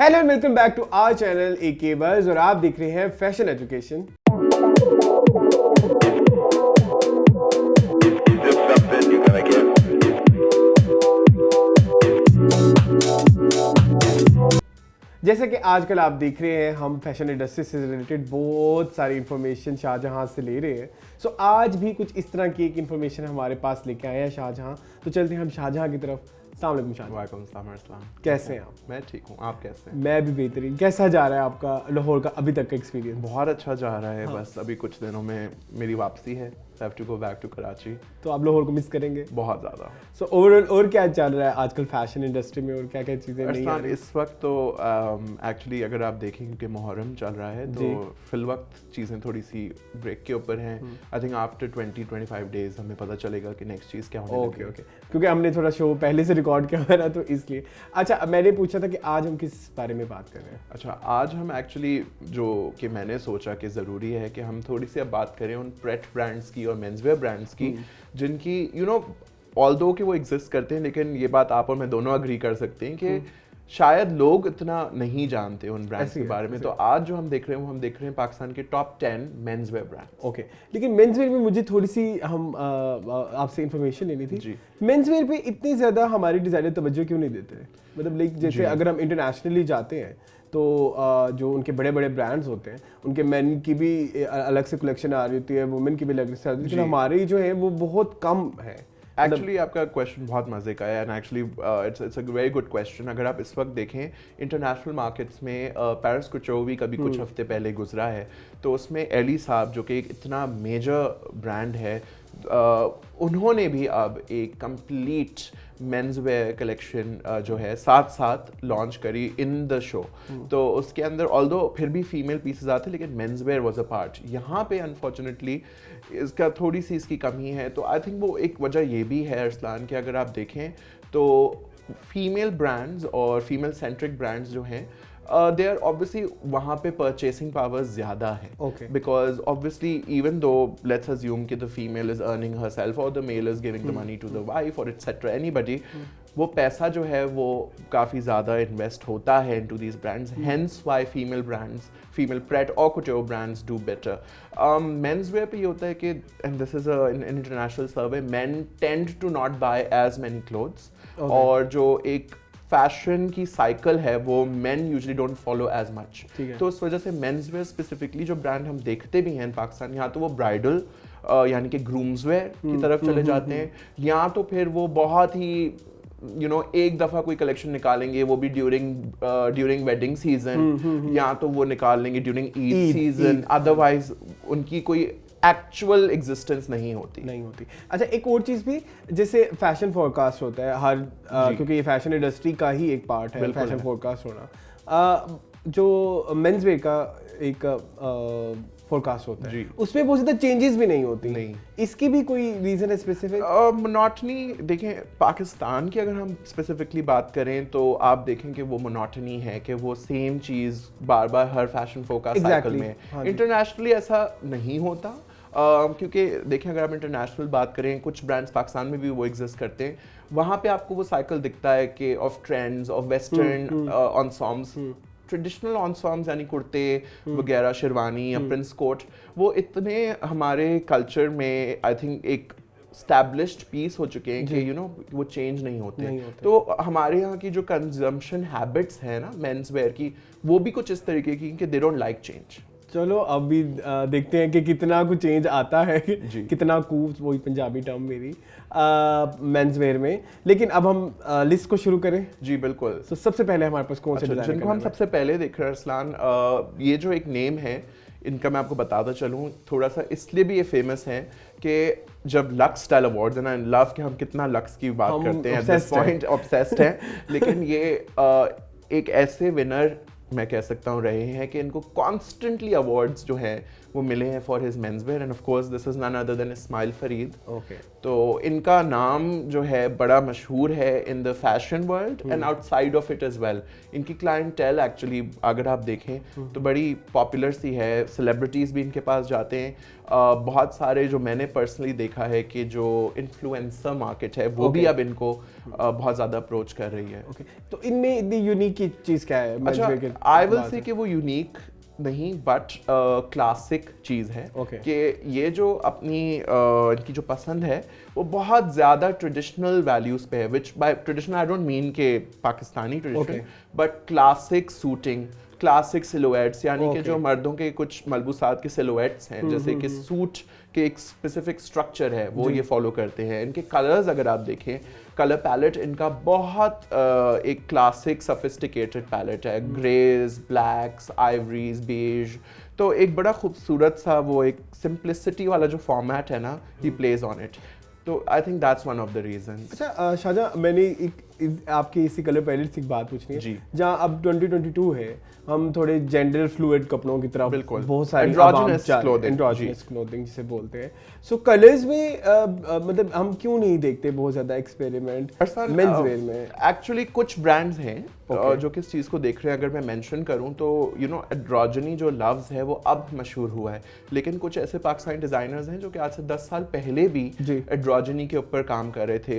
Hello and welcome back to our channel AK buzz और आप देख रहे हैं फैशन एजुकेशन। जैसे कि आजकल आप देख रहे हैं हम फैशन इंडस्ट्री से रिलेटेड बहुत सारी इन्फॉर्मेशन शाहजहां से ले रहे हैं। सो आज भी कुछ इस तरह की एक इन्फॉर्मेशन हमारे पास लेके आए हैं शाहजहां। तो चलते हैं हम शाहजहां की तरफ। अस्सलाम वालेकुम शाहजहां। वालेकुम अस्सलाम। कैसे हैं आप? मैं ठीक हूँ, आप कैसे हैं? मैं भी बेहतरीन। कैसा जा रहा है आपका लाहौर का अभी तक का एक्सपीरियंस? बहुत अच्छा जा रहा है। हाँ। बस अभी कुछ दिनों में मेरी वापसी है। Have to go back to Karachi. तो आप लाहौर को मिस करेंगे बहुत ज़्यादा। सो ओवरऑल और क्या चल रहा है आजकल फैशन इंडस्ट्री में और क्या क्या चीज़ें नहीं आ अरसलान, रही? इस वक्त तो एक्चुअली अगर आप देखें कि मुहर्रम चल रहा है तो फिल वक्त चीज़ें थोड़ी सी ब्रेक के ऊपर हैं। आई थिंक आफ्टर 20-25 डेज हमें पता चलेगा कि नेक्स्ट चीज़ क्या होने ओके ओके, क्योंकि हमने थोड़ा शो पहले से रिकॉर्ड किया हुआ है ना, तो इसलिए। अच्छा, मैंने पूछा था कि आज हम किस बारे में बात कर रहे हैं? अच्छा, आज हम एक्चुअली जो कि मैंने सोचा कि ज़रूरी है कि हम थोड़ी सी अब बात करें उन प्रेट ब्रांड्स की और मेंसवेयर ब्रांड्स की जिनकी ऑल्दो कि वो एग्जिस्ट करते हैं, लेकिन ये बात आप और मैं दोनों अग्री कर सकते हैं कि शायद लोग इतना नहीं जानते उन ब्रांड्स के बारे में। तो आज जो हम देख रहे हैं वो हम देख रहे हैं पाकिस्तान के टॉप 10 मेंसवेयर ब्रांड। ओके, लेकिन मेंसवेयर में मुझे थोड़ी सी हम आपसे इंफॉर्मेशन लेनी थी जी। मेंसवेयर पे इतनी ज़्यादा हमारी डिज़ाइनर तवज्जो क्यों नहीं देते? मतलब लाइक जैसे अगर हम इंटरनेशनली जाते हैं तो जो उनके बड़े बड़े ब्रांड्स होते हैं उनके मेन की भी अलग से कलेक्शन आ रही होती है, वुमेन की भी अलग से आ रही होती है, लेकिन हमारी जो है वो बहुत कम है। एक्चुअली आपका क्वेश्चन बहुत मजे का है and actually it's a very good question. अगर आप इस वक्त देखें इंटरनेशनल मार्केट्स में पेरिस कुचो भी कभी कुछ हफ्ते पहले गुजरा है, तो उसमें एली साहब जो कि एक इतना मेजर ब्रांड है, उन्होंने भी अब एक कंप्लीट मेंसवेयर कलेक्शन जो है साथ साथ लॉन्च करी इन द शो। तो उसके अंदर ऑल्दो फिर भी फीमेल पीसेस आते लेकिन मेंसवेयर वाज अ पार्ट। यहाँ पे अनफॉर्चुनेटली इसका थोड़ी सी इसकी कमी है। तो आई थिंक वो एक वजह ये भी है अरसलान कि अगर आप देखें तो फीमेल ब्रांड्स और फीमेल सेंट्रिक ब्रांड्स जो हैं दे आर ऑब्वियसली वहाँ पे परचेसिंग पावर ज़्यादा है। Okay. Because obviously even though let's assume कि द फीमेल इज अर्निंग हर सेल्फ और the male is giving the money to the wife और एटसेट्रा एनीबडी, वो पैसा जो है वो काफ़ी ज़्यादा इन्वेस्ट होता है into these brands. Hence why female brands, female parade और कुटो ब्रांड्स डू बेटर। मेंसवेयर पे ये होता है कि and this is an international survey, men tend to not buy as many clothes। और जो एक फैशन की साइकिल है वो men usually don't follow as much. तो उस वजह से मेंसवेयर स्पेसिफिकली जो ब्रांड हम देखते भी हैं इन पाकिस्तान, यहाँ तो वो ब्राइडल यानी कि ग्रूम्सवेयर की तरफ चले जाते हैं, या तो फिर वो बहुत ही एक दफ़ा कोई कलेक्शन निकालेंगे वो भी ड्यूरिंग वेडिंग सीजन, या तो वो निकाल लेंगे ड्यूरिंग ईद सीजन, अदरवाइज उनकी कोई एक्चुअल एग्जिस्टेंस नहीं होती। अच्छा, एक और चीज़ भी, जैसे फैशन फोरकास्ट होता है हर क्योंकि ये फैशन इंडस्ट्री का ही एक पार्ट है फैशन फोरकास्ट होना। जो मेंसवेयर का एक फोरकास्ट होता है उसमें बहुत ज़्यादा चेंजेस भी नहीं होती। इसकी भी कोई रीज़न है स्पेसिफिक? मोनोटनी देखें, पाकिस्तान की अगर हम स्पेसिफिकली बात करें तो आप देखें कि वो मोनोटनी है कि वो सेम चीज़ बार बार हर फैशन फोरकास्ट साइकिल में। इंटरनेशनली ऐसा नहीं होता। क्योंकि देखें अगर आप इंटरनेशनल बात करें, कुछ ब्रांड्स पाकिस्तान में भी वो एग्जिस्ट करते हैं, वहाँ पे आपको वो साइकिल दिखता है कि of trends, of western ensembles, traditional ensembles यानी कुर्ते वगैरह, शेरवानी या प्रिंस कोट, वो इतने हमारे कल्चर में आई थिंक एक स्टैब्लिश्ड पीस हो चुके हैं कि वो चेंज नहीं होते। तो हमारे यहाँ की जो कंजम्पशन हैबिट्स है ना मेंसवेयर की, वो भी कुछ इस तरीके की कि दे डोंट लाइक चेंज। चलो अभी देखते हैं कि कितना कुछ चेंज आता है कितना कूप, वही पंजाबी टर्म मेरी, मेंसवेयर में। लेकिन अब हम लिस्ट को शुरू करें। जी बिल्कुल। तो सबसे पहले हमारे पास कौन से डिजाइन जिनको हम सबसे पहले देख रहे हैं अरसलान, ये जो एक नेम है इनका मैं आपको बताता चलूँ, थोड़ा सा इसलिए भी ये फेमस है कि जब लक्स स्टाइल अवार्ड्स है ना, लव के हम कितना लक्स की बात करते हैं, एट दिस पॉइंट ऑब्सेस्ड हैं, लेकिन ये एक ऐसे विनर मैं कह सकता हूँ रहे हैं कि इनको कॉन्स्टेंटली अवार्ड्स जो हैं वो मिले हैं for his menswear and of course this is none other than Ismail Farid. Okay. तो इनका नाम जो है बड़ा मशहूर है in the fashion world and outside of it as well. इनकी क्लाइंटेल एक्चुअली अगर आप देखें तो बड़ी पॉपुलर सी है, सेलिब्रिटीज़ भी इनके पास जाते हैं। बहुत सारे जो मैंने पर्सनली देखा है कि जो इन्फ्लुएंसर मार्केट है वो भी अब इनको बहुत ज़्यादा अप्रोच कर रही है। ओके। तो इनमें इतनी यूनिक चीज़ क्या है? अच्छा, आई विल से कि वो यूनिक नहीं बट क्लासिक चीज़ है कि ये जो अपनी इनकी जो पसंद है वो बहुत ज़्यादा ट्रेडिशनल वैल्यूज़ पे है, which by traditional I don't mean के Pakistani tradition but classic suiting, classic silhouettes, यानी कि जो मर्दों के कुछ मलबूसात के सिलुएट्स हैं जैसे कि सूट के एक स्पेसिफिक स्ट्रक्चर है वो ये फॉलो करते हैं। इनके कलर्स अगर आप देखें, कलर पैलेट इनका बहुत एक क्लासिक सोफिस्टिकेटेड पैलेट है, ग्रेज, ब्लैक्स, आइवरीज, बेज। तो एक बड़ा खूबसूरत सा वो एक सिंप्लिसिटी वाला जो फॉर्मेट है ना, ही प्लेज ऑन इट। तो I think that's one of the reasons. अच्छा शाहजहां, मैंने आपके इसी कलर पैलेट से एक बात पूछनी है। जहाँ अब 2022 है, हम थोड़े जेंडर फ्लूइड कपड़ों की तरफ बिल्कुल बहुत सारी एंड्रोजिनस क्लोथिंग जिसे बोलते हैं। सो कलर्स में मतलब हम क्यों नहीं देखते बहुत ज्यादा एक्सपेरिमेंट मेंस वेयर में? एक्चुअली कुछ ब्रांड्स हैं जो किस चीज़ को देख रहे हैं। अगर मैं मेंशन करूं तो यू नो एंड्रोजिनी जो लफ्ज़ है वो अब मशहूर हुआ है, लेकिन कुछ ऐसे पाकिस्तानी डिज़ाइनर्स हैं जो कि आज से 10 साल पहले भी एंड्रोजिनी के ऊपर काम कर रहे थे।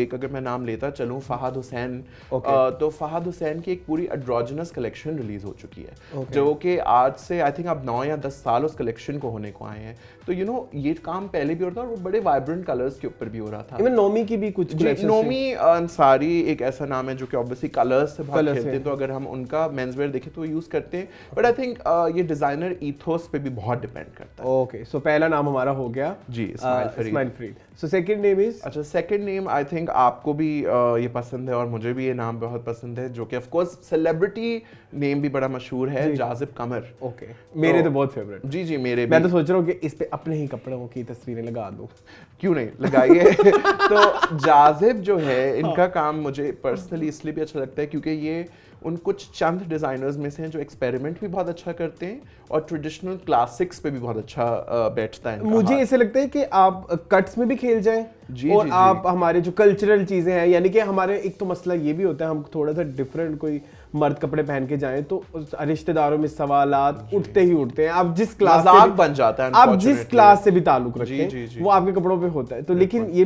एक अगर मैं नाम लेता चलूँ, फहाद हुसैन। तो फहाद हुसैन की एक पूरी एंड्रोजिनस कलेक्शन रिलीज हो चुकी है जो कि आज से आई थिंक अब 9 या 10 साल उस कलेक्शन को होने को आए हैं। तो यू नो ये काम पहले भी हो रहा था और वो बड़े वाइब्रेंट कलर्स के ऊपर भी हो रहा था। इवन नोमी की भी कुछ नोमी अंसारी एक ऐसा नाम है जो कि ऑब्वियसली कलर्स से बहुत खेलते हैं, तो अगर हम उनका मेंसवेयर देखें तो यूज करते हैं। बट आई थिंक ये डिजाइनर ईथोस पे भी बहुत डिपेंड करता है। ओके, सो पहला नाम हमारा हो गया ji Ismail Farid. So second name is? अच्छा, सेकंड नेम आई थिंक आपको भी ये पसंद है और मुझे भी ये नाम बहुत पसंद है, जो कि ऑफ कोर्स सेलिब्रिटी नेम भी बड़ा मशहूर है, जाजिब कमर। ओके, मेरे तो बहुत फेवरेट। जी जी, मेरे मैं तो सोच रहा हूँ कि इस पे अपने ही कपड़ों की तस्वीरें लगा दूं। क्यों नहीं लगाइए। तो जाजिब जो है इनका काम मुझे पर्सनली इसलिए भी अच्छा लगता है क्योंकि ये उन कुछ चंद डिज़ाइनर्स में से हैं जो एक्सपेरिमेंट भी बहुत अच्छा करते हैं और ट्रेडिशनल क्लासिक्स पे भी बहुत अच्छा बैठता है। मुझे ऐसे लगता है कि आप कट्स में भी खेल जाएं और आप हमारे जो कल्चरल चीज़ें हैं, यानी कि हमारे एक तो मसला ये भी होता है, हम थोड़ा सा डिफरेंट कोई मर्द कपड़े पहन के जाएं तो रिश्तेदारों में सवालात उठते ही उठते हैं। आप जिस क्लास से बन जाता है, आप जिस क्लास से भी ताल्लुक रखें वो आपके कपड़ों पे होता है। तो लेकिन ये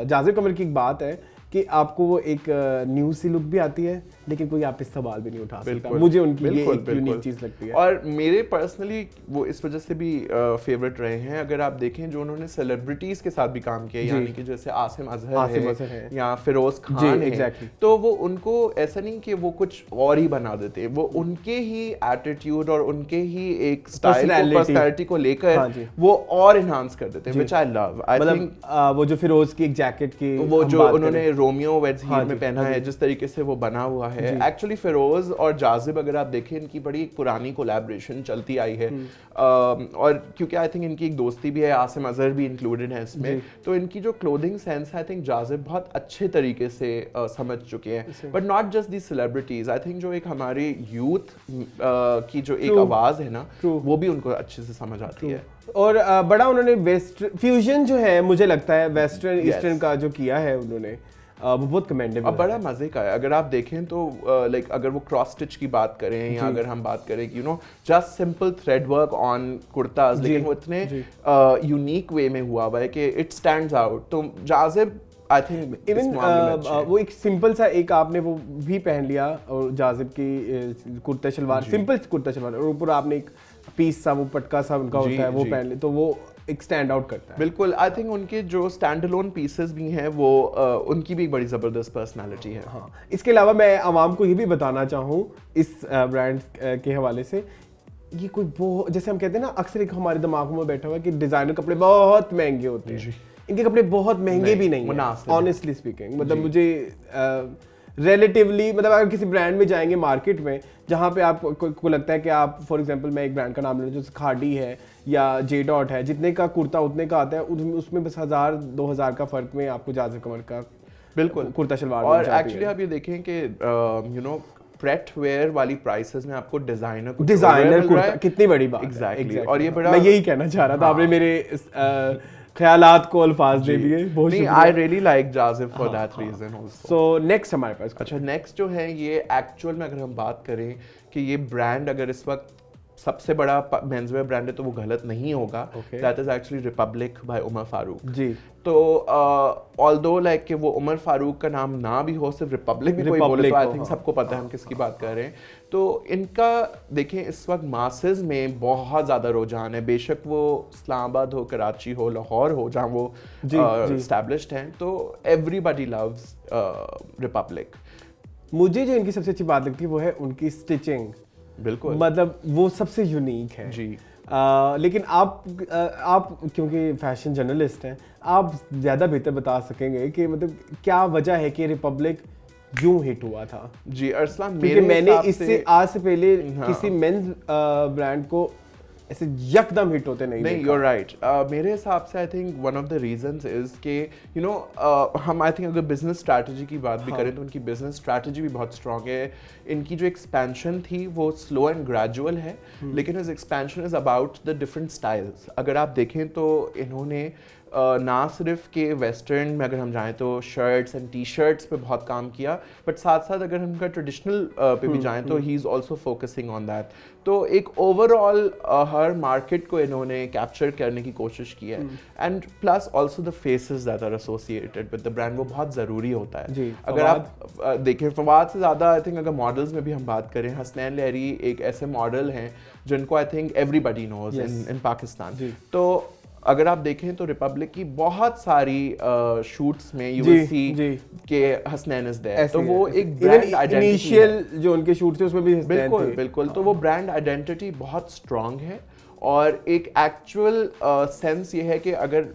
जाजिब कमर की एक बात है कि आपको वो एक न्यू सी लुक भी आती है, लेकिन कोई आप इस सवाल भी नहीं उठा सकता। मुझे उनकी ये एक यूनिक चीज लगती है और मेरे पर्सनली वो इस वजह से भी फेवरेट रहे हैं। अगर आप देखें जो उन्होंने सेलिब्रिटीज के साथ भी काम किया, यानी कि जैसे आसिम अजहर है या फिरोज खान है, तो वो उनको ऐसा नहीं कि वो कुछ और ही बना देते, वो उनके ही एटीट्यूड और उनके ही एक स्टाइल पर्सनैलिटी को लेकर वो और इनहांस कर देते हैं, which I love. I think वो जो फिरोज की एक जैकेट की वो जो उन्होंने रोमियो वेड्स हीर में पहना है, जिस तरीके से वो बना हुआ है, एक्चुअली फिरोज और जाजिब अगर आप देखें इनकी बड़ी पुरानी कोलैबोरेशन चलती आई है। और क्योंकि आई थिंक इनकी एक दोस्ती भी है, आसिम अजहर भी इंक्लूडेड है इसमें, तो इनकी जो क्लोथिंग सेंस है आई थिंक जाजिब बहुत अच्छे तरीके से समझ चुके हैं। But not just the celebrities, I think जो एक हमारे यूथ की जो एक आवाज है ना, वो भी उनको अच्छे से समझ आती है। और बड़ा उन्होंने वेस्ट फ्यूजन जो है, मुझे लगता है वेस्टर्न ईस्टर्न का जो किया है उन्होंने, वो बहुत कमेंडेबल है, बड़ा मजे का है। अगर आप देखें तो लाइक अगर वो क्रॉस स्टिच की बात करें या अगर हम बात करें you know just simple thread work on kurtas, लेकिन वो इतने यूनिक वे में हुआ है कि इट स्टैंड्स आउट। तो जाजिब आई थिंक इवन वो एक सिंपल सा एक आपने वो भी पहन लिया और जाजिब की कुर्ता शलवार, सिंपल कुर्ता शलवार, और ऊपर आपने एक पीस सा वो पटका सा उनका होता है वो पहन ले, तो वो एक स्टैंड आउट करता है। बिल्कुल, आई थिंक उनके जो स्टैंड अलोन पीसेस भी हैं वो उनकी भी बड़ी ज़बरदस्त पर्सनालिटी है। हाँ, इसके अलावा मैं आवाम को ये भी बताना चाहूँ इस ब्रांड के हवाले से, ये कोई बहुत, जैसे हम कहते हैं ना, अक्सर एक हमारे दिमाग में बैठा हुआ है कि डिज़ाइनर कपड़े बहुत महंगे होते हैं। इनके कपड़े बहुत महंगे भी नहीं है, ऑनेस्टली स्पीकिंग। मतलब मुझे रिलेटिवली, मतलब अगर किसी ब्रांड में जाएंगे मार्केट में जहाँ पे आपको लगता है कि आप, फॉर एग्जांपल मैं एक ब्रांड का नाम ले रहा हूँ, खाड़ी है या जे डॉट है, जितने का कुर्ता उतने का आता है, उसमें बस 1000-2000 का फर्क में आपको जाजिब कमर का बिल्कुल कुर्ता शलवार। और एक्चुअली आप ये देखें कि यू नो प्रेट वेयर वाली प्राइसेस में आपको डिजाइनर कुर्ता कितनी बड़ी बात एग्जैक्टली है। और ये बड़ा, मैं यही कहना चाह रहा था, आपने मेरे ख्यालात को अल्फाज दे दिए, बहुत नहीं, I really like Jazib for that reason also. So next हमारे पास अच्छा, नेक्स्ट जो है ये एक्चुअल में अगर हम बात करें कि ये ब्रांड अगर इस वक्त सबसे बड़ा मेंसवेयर ब्रांड है तो वो गलत नहीं होगा। That is actually Republic by Umar Farooq ji. तो ऑल्दो लाइक कि वो उमर फारूक का नाम ना भी हो, सिर्फ रिपब्लिक में कोई बोले तो आई थिंक सबको पता है हम किसकी बात कर रहे हैं। तो इनका देखें इस वक्त मासेस में बहुत ज़्यादा रुझान है, बेशक वो इस्लामाबाद हो, कराची हो, लाहौर हो, जहाँ वो एस्टैब्लिश्ड हैं, तो एवरीबडी लव्स रिपब्लिक। मुझे जो इनकी सबसे अच्छी बात लगती है वो है उनकी स्टिचिंग, बिल्कुल, मतलब वो सबसे यूनिक है जी। लेकिन आप क्योंकि फैशन जर्नलिस्ट हैं, आप ज़्यादा बेहतर बता सकेंगे कि मतलब क्या वजह है कि रिपब्लिक यूं हिट हुआ था। जी अरसलान, क्योंकि मैंने इससे आज से पहले किसी मेंस ब्रांड को ऐसे यकदम हिट होते नहीं यू आर राइट। मेरे हिसाब से I think one of the reasons is के यू नो हम आई थिंक अगर बिजनेस स्ट्रैटेजी की बात भी करें तो उनकी बिजनेस स्ट्रैटेजी भी बहुत स्ट्रांग है। इनकी जो एक्सपेंशन थी वो स्लो एंड ग्रेजुअल है, लेकिन इस expansion is about the different styles. अगर आप देखें तो इन्होंने ना सिर्फ के वेस्टर्न में अगर हम जाएं तो शर्ट्स एंड टी शर्ट्स पे बहुत काम किया, बट साथ साथ अगर हम ट्रेडिशनल पे भी जाएं तो he is also focusing on that. तो एक ओवरऑल हर मार्केट को इन्होंने कैप्चर करने की कोशिश की है, and plus also the faces that are associated with the brand, वो बहुत ज़रूरी होता है जी। अगर आप देखें फवाद से ज़्यादा आई थिंक अगर मॉडल्स में भी हम बात करें, हसनैन लहरी एक ऐसे मॉडल हैं जिनको आई थिंक एवरीबडी नोज इन पाकिस्तान। तो अगर आप देखें तो रिपब्लिक की बहुत सारी शूट्स में यू विल सी के हसनैन इज देयर, तो वो एक ब्रांड आइडेंटिटी, इनिशियल जो उनके शूट थे उसमें भी हसनैन थे। बिल्कुल बिल्कुल, तो वो ब्रांड आइडेंटिटी बहुत स्ट्रांग है, और एक एक्चुअल सेंस ये है कि अगर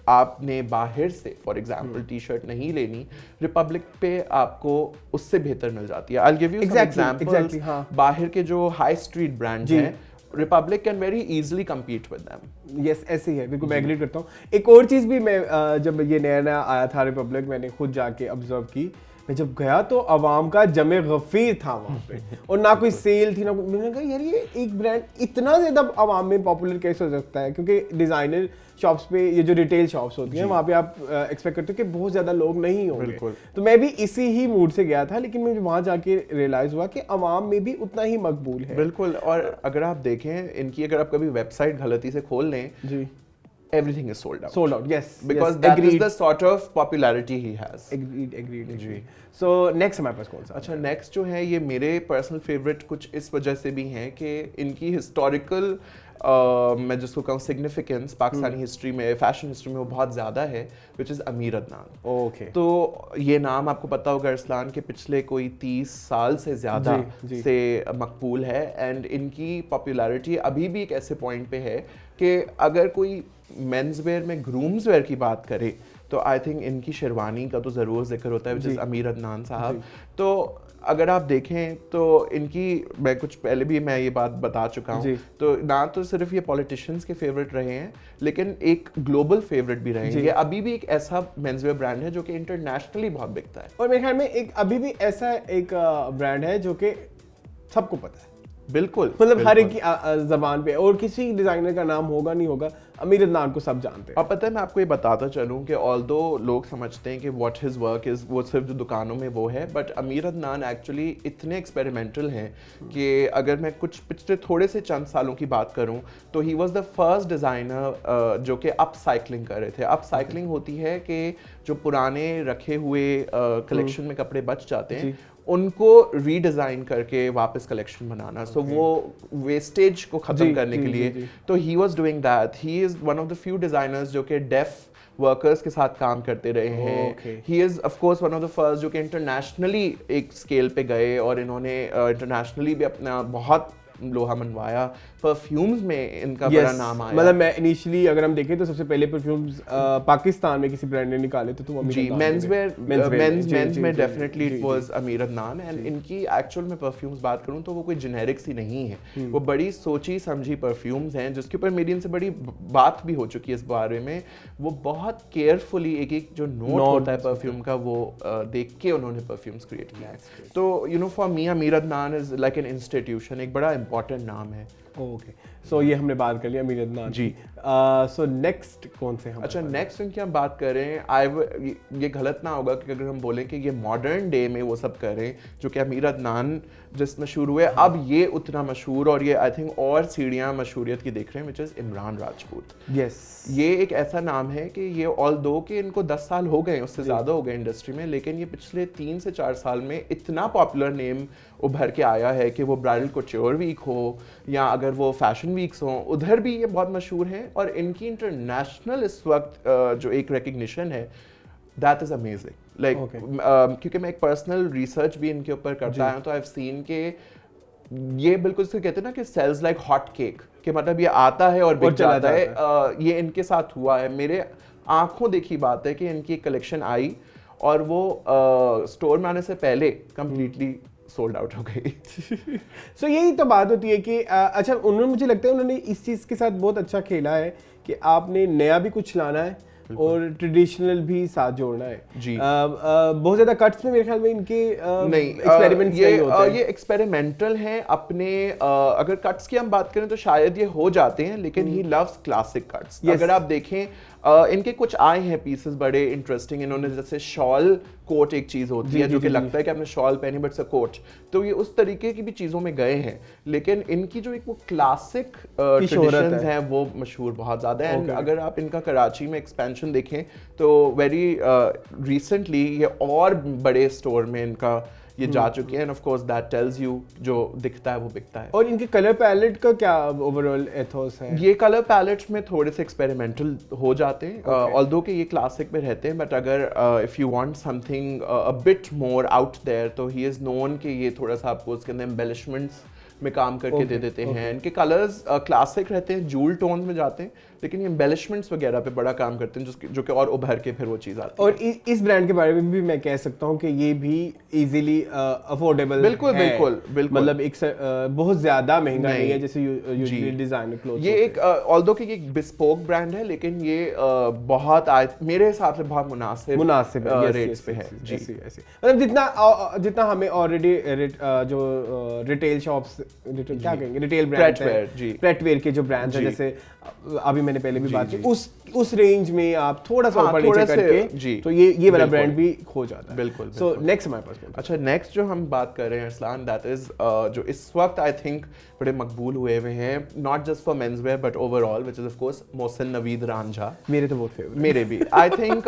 आपने बाहर से फॉर एग्जांपल टी शर्ट नहीं लेनी, रिपब्लिक पे आपको उससे बेहतर मिल जाती है। I will give you some examples. बाहर के जो हाई स्ट्रीट ब्रांड्स हैं, Republic can very easily compete with them. Yes, ऐसे ही है, बिल्कुल मैं एग्री करता हूँ। एक और चीज़ भी मैं जब ये नया नया आया था रिपब्लिक, मैंने खुद जाके ऑब्जर्व की। मैं जब गया तो आवाम का जमे गफीर था वहाँ पे, और ना कोई सेल थी ना कोई। मैंने कहा यार ये एक ब्रांड इतना ज़्यादा आवाम में पॉपुलर कैसे हो सकता है, क्योंकि डिज़ाइनर शॉप्स पे, ये जो रिटेल शॉप्स होती हैं वहाँ पे आप एक्सपेक्ट करते हो कि बहुत ज़्यादा लोग नहीं होंगे। तो मैं भी इसी ही मूड से गया था, लेकिन मुझे वहाँ जाके रियलाइज़ हुआ कि आवाम में भी उतना ही मकबूल है। बिल्कुल, और अगर आप देखें इनकी, अगर आप कभी वेबसाइट गलती से खोल लें जी, everything is sold out, yes, because that is the sort of popularity he has. Agreed ji. So next हमारे पास कौन सा? अच्छा, next जो है ये मेरे पर्सनल फेवरेट कुछ इस वजह से भी हैं कि इनकी हिस्टोरिकल मैं जिसको कहूँ सिग्निफिकेंस पाकिस्तानी हिस्ट्री में, फैशन हिस्ट्री में वो बहुत ज़्यादा है, विच इज़ अमीर अदनान। ओके, तो ये नाम आपको पता होगा अरसलान के पिछले कोई 30 साल से ज़्यादा से मकबूल है, एंड इनकी पॉपुलैरिटी अभी भी एक ऐसे पॉइंट पे है कि अगर कोई मेंस वेयर में ग्रूम्स वेयर की बात करे तो आई थिंक इनकी शेरवानी का तो ज़रूर जिक्र होता है, विच इज़ अमीर अदनान साहब। तो अगर आप देखें तो इनकी, मैं कुछ पहले भी मैं ये बात बता चुका हूँ, तो ना तो सिर्फ ये पॉलिटिशियंस के फेवरेट रहे हैं, लेकिन एक ग्लोबल फेवरेट भी रहे हैं। ये अभी भी एक ऐसा मेंसवेयर ब्रांड है जो कि इंटरनेशनली बहुत बिकता है, और मेरे ख्याल में एक अभी भी ऐसा एक ब्रांड है जो कि सबको पता है। बिल्कुल, मतलब हर एक की जबान पे, और किसी डिजाइनर का नाम होगा नहीं होगा, अमीर अदनान को सब जानते हैं। और पता है मैं आपको ये बताता चलूँ कि ऑल्दो लोग समझते हैं कि व्हाट हिज वर्क इज़ वो सिर्फ जो दुकानों में वो है, बट अमीर अदनान एक्चुअली इतने एक्सपेरिमेंटल हैं कि अगर मैं कुछ पिछले थोड़े से चंद सालों की बात करूँ तो he was the first designer जो कि अप साइकिलिंग कर रहे थे। अप साइकिलिंग होती है कि जो पुराने रखे हुए कलेक्शन में कपड़े बच जाते हैं उनको रीडिज़ाइन करके वापस कलेक्शन बनाना, सो वो वेस्टेज को ख़त्म करने के लिए। तो he was doing that. He is one of the few designers जो कि डेफ वर्कर्स के साथ काम करते रहे हैं। He is of course one of the first जो कि इंटरनेशनली एक स्केल पे गए, और इन्होंने इंटरनेशनली भी अपना बहुत लोहा मनवाया, परफ्यूम्स में इनका बड़ा नाम आया। मतलब मैं इनिशियली अगर हम देखें तो सबसे पहले परफ्यूम्स पाकिस्तान में किसी ब्रांड ने निकाले तो वो जी, मेंस में डेफिनेटली इट वाज अमीर अदनान। एंड इनकी एक्चुअल में परफ्यूम्स बात करूं तो वो कोई जेनेरिक सी नहीं है, वो बड़ी सोची समझी परफ्यूम्स हैं, जिसके ऊपर मेरी इनसे बड़ी बात भी हो चुकी है इस बारे में। वो बहुत केयरफुली एक एक जो नोट होता है परफ्यूम का वो देख के उन्होंने परफ्यूम्स क्रिएट किया है। तो यू नो फॉर मी अमीर Adnan is like an institution, एक बड़ा इंपॉर्टेंट नाम है। ओके, सो ये हमने बात कर लिया अमीर अदनान जी। सो नेक्स्ट कौन से हम अच्छा, नेक्स्ट इनकी हम बात करें, ये गलत ना होगा कि अगर हम बोलें कि ये मॉडर्न डे में वो सब करें जो कि अमीर अदनान जिसमें शुरू हुए, अब ये उतना मशहूर और ये आई थिंक और सीढ़ियाँ मशहूरियत की देख रहे हैं, which is Imran Rajput. Yes, ये एक ऐसा नाम है कि ये ऑल्दो कि इनको 10 साल हो गए, उससे ज़्यादा हो गए इंडस्ट्री में, लेकिन ये पिछले 3 से 4 साल में इतना पॉपुलर नेम उभर के आया है कि वो ब्राइडल कुट्योर वीक हो या अगर वो फैशन वीक्स हों, उधर भी ये बहुत मशहूर हैं। और इनकी इंटरनेशनल इस वक्त जो एक रिकग्निशन है, दैट इज़ अमेजिंग। लाइक क्योंकि मैं एक पर्सनल रिसर्च भी इनके ऊपर करता हूँ, तो आई हैव सीन के ये बिल्कुल से कहते हैं ना कि सेल्स लाइक हॉट केक, कि मतलब ये आता है और बिक जाता है। ये इनके साथ हुआ है, मेरे आंखों देखी बात है कि इनकी एक कलेक्शन आई और वो स्टोर में आने से पहले कंप्लीटली सोल्ड आउट हो गई। सो यही तो बात होती है कि अच्छा, उन्होंने मुझे लगता है उन्होंने इस चीज़ के साथ बहुत अच्छा खेला है कि आपने नया भी कुछ लाना है और ट्रेडिशनल भी साथ जोड़ना है जी। बहुत ज़्यादा कट्स में मेरे ख्याल में इनके नहीं, एक्सपेरिमेंट्स ये एक्सपेरिमेंटल हैं अपने। अगर कट्स की हम बात करें तो शायद ये हो जाते हैं, लेकिन ही लव्स क्लासिक कट्स। अगर आप देखें इनके कुछ आए हैं पीसेस बड़े इंटरेस्टिंग। इन्होंने जैसे शॉल कोट एक चीज़ होती है जो कि लगता है कि आपने शॉल पहनी बट इट्स अ कोट, तो ये उस तरीके की भी चीज़ों में गए हैं। लेकिन इनकी जो एक वो क्लासिक ट्रेडिशंस हैं वो मशहूर बहुत ज़्यादा है। एंड अगर आप इनका कराची में एक्सपेंशन देखें तो वेरी रिसेंटली ये और बड़े स्टोर में इनका ये जा चुके हैं। And of course that tells you जो दिखता है वो बिकता है। और इनके कलर पैलेट का क्या ओवरऑल एथोस है? ये कलर पैलेट्स में थोड़े से एक्सपेरिमेंटल हो जाते हैं, ऑल्दो के ये क्लासिक में रहते हैं, बट अगर if you want something a bit more out there तो ही इज नोन कि ये थोड़ा सा आपको उसके अंदर एम्बेलिशमेंट्स में काम करके दे देते हैं। इनके कलर्स क्लासिक रहते हैं, जूल टोन्स में जाते हैं, लेकिन ये एम्बेलिशमेंट्स वगैरह पे बड़ा काम करते हैं जो कि और उभर के फिर वो चीज़ आती है। और इस ब्रांड के बारे में भी मैं कह सकता हूँ कि ये भी इजीली अफोर्डेबल बिल्कुल है। बिल्कुल मतलब एक बहुत ज्यादा महंगा नहीं है जैसे यूजुअली डिजाइनर क्लोथ्स। ये एक ऑल्दो कि एक बिस्पोक ब्रांड है, लेकिन ये बहुत मेरे हिसाब से बहुत मुनासिब रेट्स पे है जी। मतलब जितना हमें ऑलरेडी जो रिटेल शॉप्स क्या कहेंगे रिटेल ब्रांड है, प्रेटवेयर के जो ब्रांड्स हैं, जैसे अभी मैंने पहले भी बात की, उस रेंज में आप थोड़ा सा ऊपर नीचे करके तो ये वाला ब्रांड भी खो जाता है। बिल्कुल। सो नेक्स्ट हमारे पास अच्छा, नेक्स्ट जो हम बात कर रहे हैं अरसलान, दैट इज जो इस वक्त आई थिंक बड़े मकबूल हुए हुए हैं, not just for men's wear but overall, which is of course Mohsin Naveed Ranjha. मेरे तो बहुत फेवरेट, मेरे भी। आई थिंक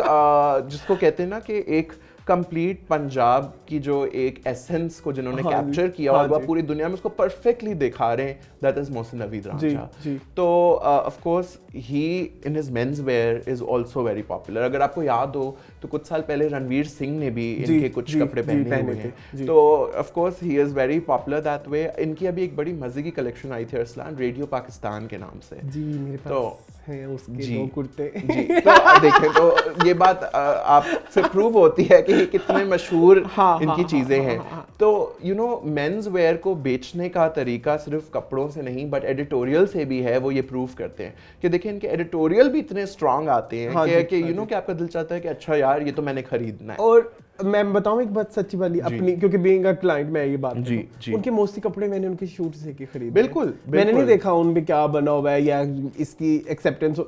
जिसको कहते हैं ना कि एक कंप्लीट पंजाब की जो एक एसेंस को जिन्होंने कैप्चर किया और वह पूरी दुनिया में उसको परफेक्टली दिखा रहे हैं, दैट इज मोहसिन नवीद रांझा। तो of course he in his men's wear is also very popular. अगर आपको याद हो तो कुछ साल पहले रणवीर सिंह ने भी इनके कुछ कपड़े पहने हुए हैं, तो of course he is very popular that way. इनकी अभी एक बड़ी मजे की कलेक्शन आई थी अरसलान, रेडियो पाकिस्तान के नाम से। जी, मेरे पास है उसके दो कुर्ते। जी, तो देखें तो ये बात आपसे प्रूव होती है कि कितने मशहूर इनकी चीजें हैं। तो यू नो मेंस वेयर को बेचने का तरीका सिर्फ कपड़ों से नहीं बट एडिटोरियल से भी है, वो ये प्रूव करते हैं कि देखिए इनके एडिटोरियल भी इतने स्ट्रांग आते हैं कि यू नो कि आपका दिल चाहता है कि अच्छा यार ये तो मैंने खरीदना है। और मैं बताऊं एक बात सच्ची वाली अपनी, क्योंकि बीइंग अ क्लाइंट मैं ये बात जी, उनके मोस्टली कपड़े मैंने उनके शूट से के खरीदे। बिल्कुल, मैंने नहीं देखा उन पे क्या बना हुआ है या इसकी एक्सेप्टेंस।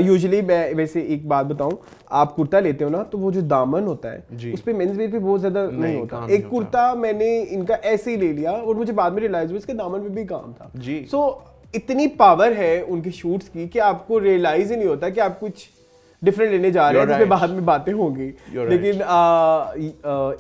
यूजुअली मैं वैसे एक बात बताऊं, आप कुर्ता लेते हो ना तो वो जो दामन होता है उस पे मेंस वेयर पे बहुत ज्यादा नहीं होता। एक कुर्ता मैंने इनका ऐसे ही ले लिया और मुझे बाद में रियलाइज हुआ इसके दामन पे भी काम था। सो इतनी पावर है उनके शूट्स की कि आपको रियलाइज ही नहीं होता कि आप कुछ डिफरेंट लेने जा रहे हैं, जिसमें बाद में बातें होंगी। लेकिन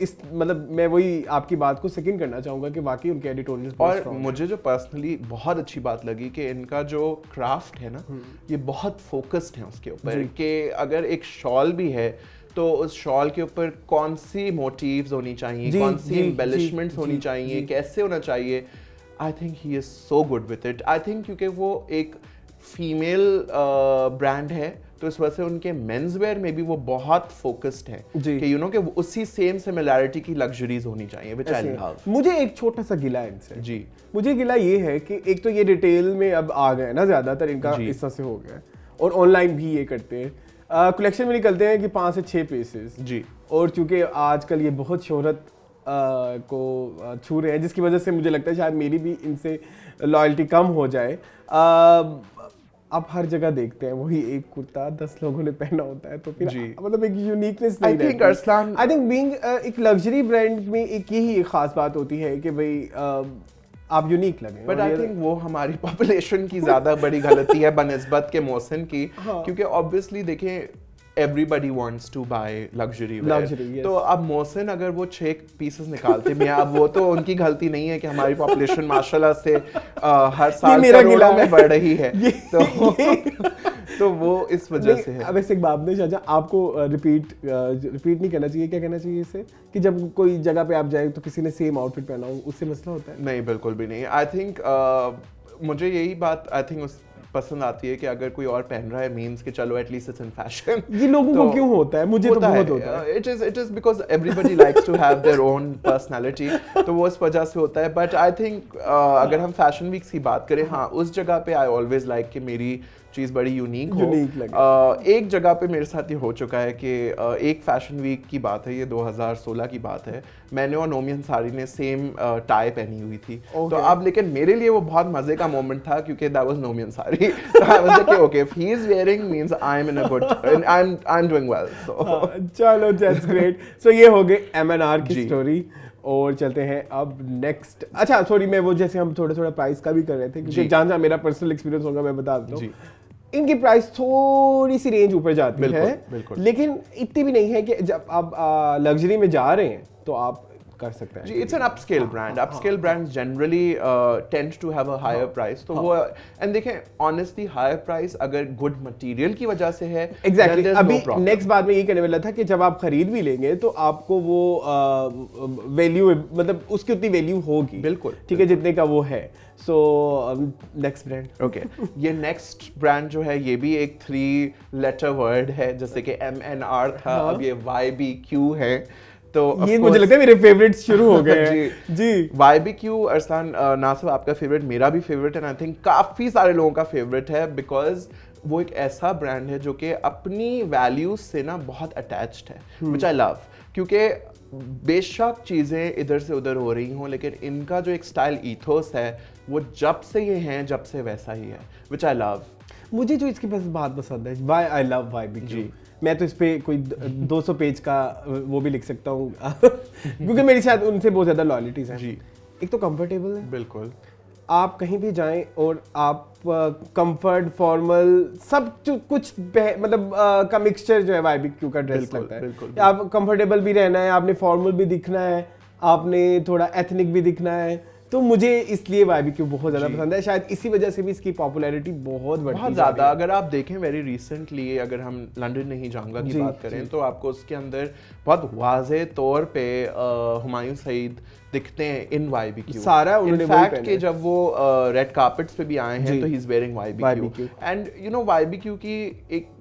इस मतलब मैं वही आपकी बात को सेकंड करना चाहूंगा कि वाकई उनके एडिटोरियल्स बहुत स्ट्रांग हैं। मुझे जो पर्सनली बहुत अच्छी बात लगी कि इनका जो क्राफ्ट है ना ये बहुत फोकस्ड है उसके ऊपर, कि अगर एक शॉल भी है तो उस शॉल के ऊपर कौन सी मोटिव्स होनी चाहिए, कौन सी एम्बेलिशमेंट्स होनी चाहिए, कैसे होना चाहिए, I think he is so good with it. I think क्योंकि वो एक फीमेल ब्रांड है तो इस वजह से उनके मेंस वेयर में भी वो बहुत फोकस्ड है कि यू नो कि उसी सेम सिमिलैरिटी की लग्जरीज होनी चाहिए, व्हिच आई लव। मुझे एक छोटा सा गिला है इनसे जी, मुझे गिला ये है कि एक तो ये रिटेल में अब आ गए ना, ज्यादातर इनका इस तरह से हो गया है, और ऑनलाइन भी ये करते हैं, कलेक्शन में निकलते हैं कि 5 से 6 पीसेस जी, और चूंकि आजकल ये बहुत शोहरत को छू रहे हैं, जिसकी वजह से मुझे लगता है शायद मेरी भी इनसे लॉयल्टी कम हो जाए। आप हर जगह देखते हैं वही एक कुर्ता 10 लोगों ने पहना होता है, तो फिर मतलब एक यूनिकनेस नहीं रहती। आई थिंक बीइंग एक लग्जरी ब्रांड में एक यही एक खास बात होती है कि भाई आप यूनिक लगे। बट आई थिंक वो हमारी पॉपुलेशन की ज्यादा बड़ी गलती है बनिस्बत के मोहसिन की, क्योंकि ऑब्वियसली देखें everybody wants to buy luxury wear. Yes. तो अब मोहसिन अगर वो 6 पीसेस निकालते हैं, अब वो तो उनकी गलती नहीं है कि हमारी पॉपुलेशन माशाल्लाह से हर साल करोड़ों में बढ़ रही है, तो वो इस वजह से है। अब ऐसे एक बात नहीं चाचा, आपको रिपीट नहीं करना चाहिए, क्या कहना चाहिए इसे, कि जब कोई जगह पे आप जाए तो किसी ने सेम आउटफिट पहना हो, उससे मसला होता है? नहीं, बिल्कुल भी नहीं। आई थिंक मुझे यही बात आई थिंक पसंद आती है कि अगर कोई और पहन रहा है मींस कि चलो एटलीस्ट इट्स इन फैशन। ये लोगों को क्यों होता है? मुझे तो बहुत होता है। It is because everybody likes to have their own personality, तो वो इस वजह से होता है। बट आई थिंक अगर हम फैशन वीक्स की बात करें, हाँ उस जगह पे आई ऑलवेज लाइक कि मेरी चीज़ बड़ी यूनिक हो। एक जगह पे मेरे साथ ये हो चुका है कि एक फैशन वीक की बात है, ये 2016 की बात है, मैंने और नोमी अंसारी ने सेम टाई पहनी हुई थी। तो अब लेकिन मेरे लिए वो बहुत मजे का मोमेंट था क्योंकि that was Nomi Ansari. So I was like, okay, if he is wearing means I'm in a good, I'm doing well. So चलो that's great. So ये हो गई M&R की स्टोरी, और चलते हैं अब नेक्स्ट। अच्छा सॉरी, मैं वो जैसे हम थोड़ा प्राइस का भी कर रहे थे, क्योंकि जहाँ मेरा पर्सनल एक्सपीरियंस होगा मैं बता देता हूँ। इनकी प्राइस थोड़ी सी रेंज ऊपर जाती है, लेकिन इतनी भी नहीं है कि जब आप लग्जरी में जा रहे हैं तो आप कर सकते हैं। जी, it's an upscale brand. Upscale brands generally tend to have a higher price, तो वो एंड देखें ऑनेस्टली हायर प्राइस अगर गुड मटेरियल की वजह से है। एग्जैक्टली, अभी नेक्स्ट बात में ये कहने वाला था कि जब आप खरीद भी लेंगे तो आपको वो वैल्यू मतलब उसकी उतनी वैल्यू होगी, बिल्कुल ठीक है, जितने का वो है। सो नेक्स्ट ब्रांड, ओके, ये नेक्स्ट ब्रांड जो है ये भी एक 3 लेटर वर्ड है, जैसे कि M&R था, अब ये YBQ है। तो ये मुझे लगता है मेरे फेवरेट्स शुरू हो गए हैं। जी, YBQ अरसान ना सिर्फ आपका फेवरेट, मेरा भी फेवरेट है, आई थिंक काफी सारे लोगों का फेवरेट है, बिकॉज वो एक ऐसा ब्रांड है जो कि अपनी वैल्यूज से ना बहुत अटैच्ड है, व्हिच आई लव। क्योंकि बेशक चीजें इधर से उधर हो रही हों, लेकिन इनका जो एक स्टाइल ईथोस है वो जब से ये हैं जब से वैसा ही है, व्हिच आई लव। मुझे जो इसकी बात पसंद है, व्हाई आई लव YBQ, मैं तो इस पे कोई 200 पेज का वो भी लिख सकता हूँ क्योंकि मेरी शायद उनसे बहुत ज़्यादा लॉयल्टीज हैं। जी, एक तो कंफर्टेबल है, बिल्कुल, आप कहीं भी जाएं और आप कंफर्ट फॉर्मल सब कुछ मतलब का मिक्सचर जो है YBQ का ड्रेस लगता है। बिल्कुल, आप कंफर्टेबल भी रहना है, आपने फॉर्मल भी दिखना है, आपने थोड़ा एथनिक भी दिखना है, तो मुझे इसलिए YBQ बहुत ज़्यादा पसंद है। शायद इसी वजह से भी इसकी पॉपुलैरिटी बहुत ज़्यादा। अगर आप देखें वेरी रिसेंटली, अगर हम लंदन नहीं जाऊंगा की बात करें, तो आपको उसके अंदर बहुत वाज़े तौर पे हुमायूं सईद दिखते हैं इन YBQ। सारा उन्होंने इनफैक्ट कि जब वो रेड कार्पेट्स पे भी आए हैं तो he is wearing YBQ। And you know YBQ की एक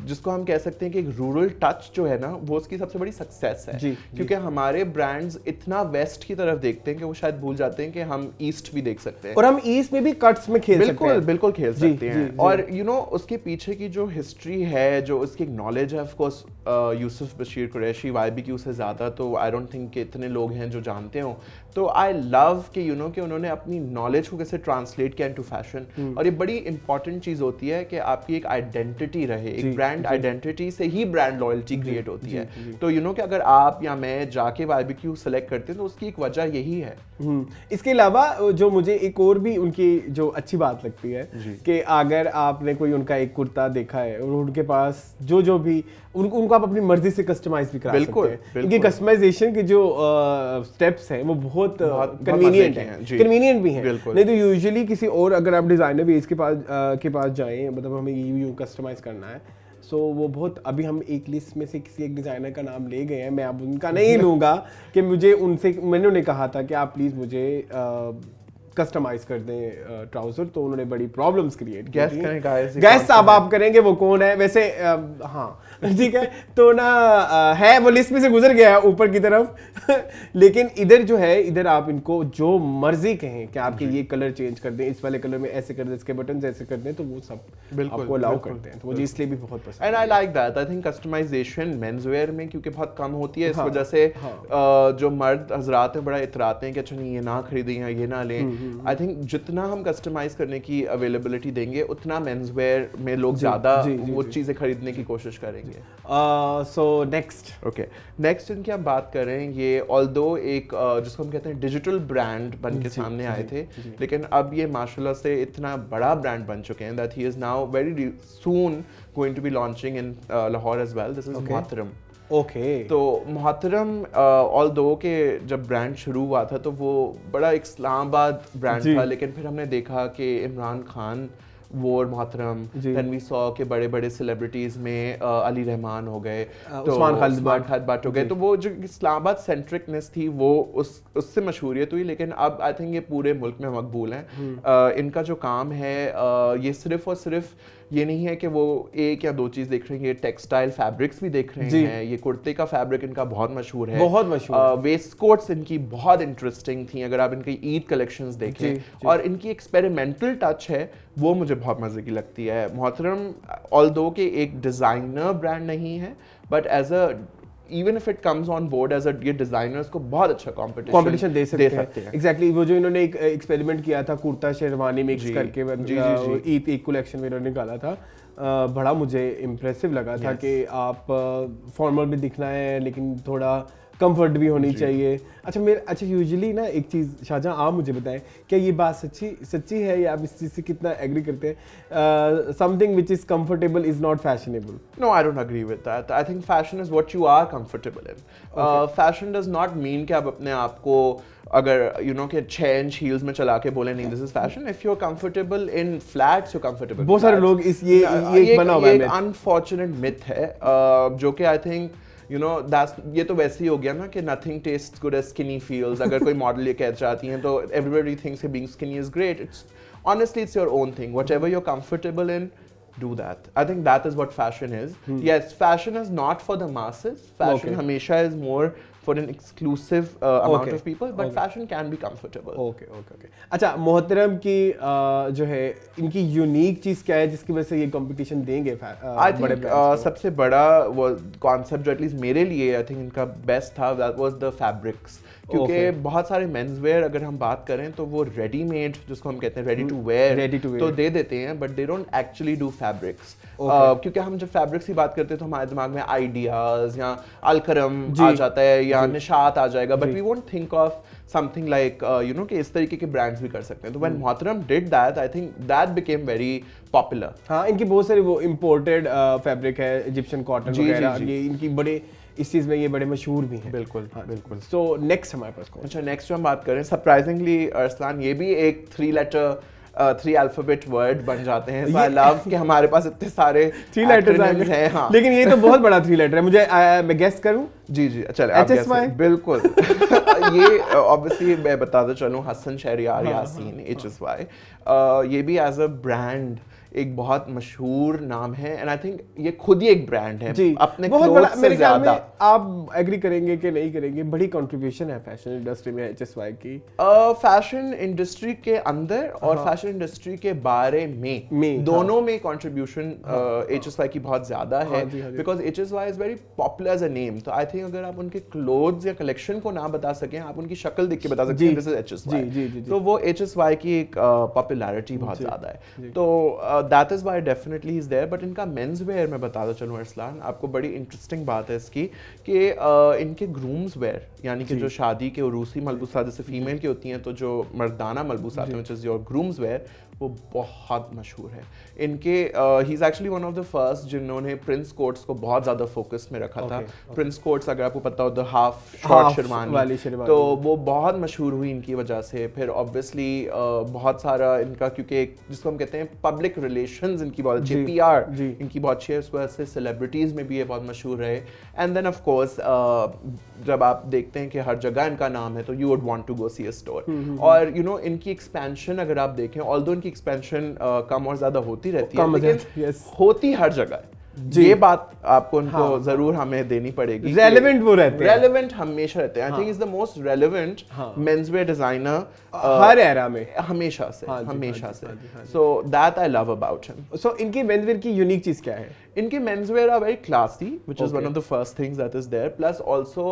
जिसको हम कह सकते हैं कि एक रूरल टच जो है ना, वो उसकी सबसे बड़ी सक्सेस है। क्योंकि हमारे ब्रांड्स इतना वेस्ट की तरफ देखते हैं कि वो शायद भूल जाते हैं कि हम ईस्ट भी देख सकते हैं, और हम ईस्ट में भी कट्स में खेल सकते हैं। बिल्कुल खेल सकते हैं। और यू नो उसके पीछे की जो हिस्ट्री है, जो उसकी नॉलेज है, of course Yusuf Bashir Qureshi YBQ से ज़्यादा तो आई डोंट थिंक कि इतने लोग हैं जो जानते हो। तो आई लव कि यू नो कि उन्होंने अपनी नॉलेज को कैसे ट्रांसलेट किया इनटू फैशन। और ये बड़ी इंपॉर्टेंट चीज़ होती है कि आपकी एक आइडेंटिटी रहे, एक ब्रांड आइडेंटिटी से ही ब्रांड लॉयल्टी क्रिएट होती है। तो यू नो कि अगर आप या मैं जाके YBQ सेलेक्ट करते हैं तो उसकी एक वजह यही है। इसके अलावा जो मुझे एक और भी उनकी जो अच्छी बात लगती है कि अगर आपने कोई उनका एक कुर्ता देखा है और उनके पास जो भी उनको आप अपनी मर्जी से कस्टमाइज भी करा सकते हैं। इनकी कस्टमाइजेशन के जो स्टेप्स हैं वो बहुत कन्वीनियंट हैं, कन्वीनियंट भी हैं। नहीं तो यूजुअली किसी और अगर आप डिजाइनर भी इसके पास जाएं, मतलब हमें यूं कस्टमाइज करना है, सो वो बहुत, अभी हम एक लिस्ट में से किसी एक डिज़ाइनर का नाम ले गए हैं, मैं अब उनका नहीं लूँगा कि मैंने उन्हें कहा था कि आप प्लीज़ मुझे कस्टमाइज कर दें ट्राउजर, तो उन्होंने बड़ी प्रॉब्लम्स क्रिएट की। गैस करें गाइस, गैस अब आप करेंगे वो कौन है वैसे? हाँ ठीक है, तो ना है वो लिस्ट में से गुजर गया है ऊपर की तरफ लेकिन इधर जो है, इधर आप इनको जो मर्जी कहें कि आपके ये कलर चेंज कर दें, इस वाले कलर में ऐसे कर दें, इसके बटन ऐसे कर दें, तो वो सब आपको अलाउ करते हैं, तो मुझे इसलिए भी बहुत पसंद है। And I like that. I think customization men's wear में क्योंकि बहुत कम होती है, इस हाँ, वजह से हाँ। जो मर्द हजरात हैं बड़ा इतराते हैं कि अच्छा नहीं ये ना खरीदें या ये ना लें। आई थिंक जितना हम कस्टमाइज करने की अवेलेबिलिटी देंगे उतना मेंस वेयर में लोग ज़्यादा वो चीज़ें खरीदने की कोशिश करेंगे। सो नेक्स्ट ओके, नेक्स्ट इनकी हम बात करें, ये ऑल्दो एक जिसको हम कहते हैं डिजिटल ब्रांड बन के सामने आए थे, लेकिन अब ये माशाल्लाह से इतना बड़ा ब्रांड बन चुके हैं that he is now very soon going to be launching in Lahore as well. This is Mohtaram. Okay, तो मोहतरम ऑल्दो के जब ब्रांड शुरू हुआ था तो वो बड़ा इस्लामाबाद ब्रांड था, लेकिन फिर हमने देखा कि इमरान खान वोर मोहतरम, देन वी सॉ के बड़े बड़े सेलिब्रिटीज में अली रहमान हो गए, तो उस्मान खालिद भट्ट हो गए, तो वो जो इस्लामाबाद सेंट्रिकनेस थी वो उससे मशहूरियत हुई। लेकिन अब आई थिंक ये पूरे मुल्क में मकबूल हैं। इनका जो काम है ये सिर्फ और सिर्फ ये नहीं है कि वो एक या दो चीज देख रहे हैं, ये टेक्सटाइल फैब्रिक्स भी देख रहे हैं। ये कुर्ते का फैब्रिक इनका बहुत मशहूर है, बहुत मशहूर। वेस्ट कोट्स इनकी बहुत इंटरेस्टिंग थी अगर आप इनकी ईद कलेक्शंस देखें, और इनकी एक्सपेरिमेंटल टच है वो मुझे बहुत मजे की लगती है। मोहतरम ऑल्दो के एक डिजाइनर ब्रांड नहीं है, but as a even if it comes on board as a ये डिजाइनर्स को बहुत अच्छा कंपटीशन दे सकते हैं। एग्जैक्टली वो जो इन्होंने एक एक्सपेरिमेंट किया था कुर्ता शेरवानी मिक्स करके ईद एक कलेक्शन में इन्होंने निकाला था, बड़ा मुझे इम्प्रेसिव लगा था कि आप फॉर्मल भी दिखना है लेकिन थोड़ा कंफर्ट भी होनी चाहिए। अच्छा यूजुअली ना एक चीज़ शाहजहां आप मुझे बताएं, क्या ये बात सच्ची है या आप इस चीज़ से कितना एग्री करते हैं? Something which is comfortable is not fashionable. No, I don't agree with that. I think fashion is what you are comfortable in. Fashion does not mean कि आप अपने आप को अगर के 6 इंच हील्स में चला के बोले नहीं this is fashion. If you are comfortable in flats, you comfortable. बहुत सारे लोग इस ये बना हुआ है, एक अनफॉर्चुनेट मिथ है जो कि आई थिंक ये तो वैसे ही हो गया ना कि nothing tastes good as skinny feels. अगर कोई मॉडल ये कह चाहती हैं तो everybody thinks being skinny is great. It's honestly it's your own thing, whatever you are comfortable in, do that. I think that is what fashion is. Yes, fashion is not for the masses. Fashion हमेशा is more for an exclusive amount of people, but fashion can be comfortable. Okay. अच्छा, मोहतरम की जो है इनकी unique चीज क्या है जिसकी वजह से ये कंपटीशन देंगे? I think सबसे बड़ा वो कॉन्सेप्ट जो एटलीस्ट मेरे लिए आई थिंक इनका बेस्ट था, that was the fabrics. क्योंकि बहुत सारे मेंस वेयर अगर हम बात करें तो वो रेडीमेड जिसको हम कहते हैं रेडी टू वेयर तो दे देते हैं, but they don't actually do fabrics. क्योंकि हम जब फैब्रिक्स की बात करते हैं तो हमारे दिमाग में आइडियाज या अलकरम आ जाता है या निशात आ जाएगा, but we won't think of something like कि इस तरीके के ब्रांड्स भी कर सकते हैं। तो व्हेन मोहतरम did that, I think that became very popular. हाँ, इनकी बहुत सारी वो इम्पोर्टेड फैब्रिक है, इजिप्शियन कॉटन वगैरह, ये इनकी बड़े इस चीज में ये बड़े मशहूर भी हैं। बिल्कुल बिल्कुल। सो नेक्स्ट हमारे पास अच्छा, नेक्स्ट जो हम बात करें, सरप्राइजिंगली अरसलान, ये भी एक 3 अल्फाबेट वर्ड बन जाते हैं। सो आई लव कि हमारे पास इतने सारे 3 लेटर्स हैं। हाँ, लेकिन ये तो बहुत बड़ा 3 लेटर है। मुझे मैं गेस करूं? जी चलो HSY। बिल्कुल ये ऑब्वियसली मैं बताता चलूं, हसन शहरियार यासीन HSY ये भी एज अ ब्रांड एक बहुत मशहूर नाम है, एंड आई थिंक ये खुद ही एक ब्रांड है अपने बहुत बड़ा। मेरे ख्याल में ज्यादा आप एग्री करेंगे कि नहीं करेंगे, बड़ी कंट्रीब्यूशन है फैशन इंडस्ट्री में HSY की। फैशन इंडस्ट्री के अंदर और फैशन इंडस्ट्री के बारे में दोनों में कंट्रीब्यूशन HSY की बहुत ज्यादा है, because HSY is very popular as a name. तो आई थिंक अगर आप उनके क्लोथ्स या कलेक्शन को ना बता सकें, आप उनकी शक्ल देख के बता सकते हैं दिस इज HSY। तो वो HSY की एक पॉपुलैरिटी बहुत ज्यादा है, तो that is why definitely is there. But इनका मेंस वेयर मैं बताता चलूं अरसलान, आपको बड़ी इंटरेस्टिंग बात है इसकी कि इनके ग्रूम्स वेयर यानी कि जो शादी के उरूसी मलबूसात जैसे फीमेल की होती हैं, तो जो मर्दाना मलबूसात हैं, which is your groom's wear, वो बहुत मशहूर है। इनके he is actually one of the first जिन्होंने प्रिंस कोट्स को बहुत ज़्यादा फोकस में रखा था। प्रिंस कोट्स अगर आपको पता हो द हाफ शॉर्ट शेरवानी, तो वो बहुत मशहूर हुई इनकी वजह से। फिर ऑब्वियसली बहुत सारा इनका, क्योंकि जिसको हम कहते हैं पब्लिक रिलेशंस इनकी बहुत अच्छी, जी, पीआर जी। इनकी बहुत अच्छी है, उस वजह से सेलिब्रिटीज़ में भी ये बहुत मशहूर रहे। एंड देन ऑफ कोर्स जब आप देखते हैं कि हर जगह इनका नाम है तो you would want to go see a store. और इनकी एक्सपेंशन अगर आप देखें, ऑल्दो इनकी एक्सपेंशन कम और ज़्यादा होती रहती है, लेकिन होती हर जगह है। ये बात आपको उनको जरूर हमें देनी पड़ेगी, रेलेवेंट वो रहते हैं, रेलेवेंट हमेशा रहते हैं। I think is the most relevant menswear designer हर एरा में, हमेशा से। So that I love about him. सो इनके मेंसवेयर की यूनिक चीज क्या है? इनके menswear are very classy, which is one of the first things that is there. Plus also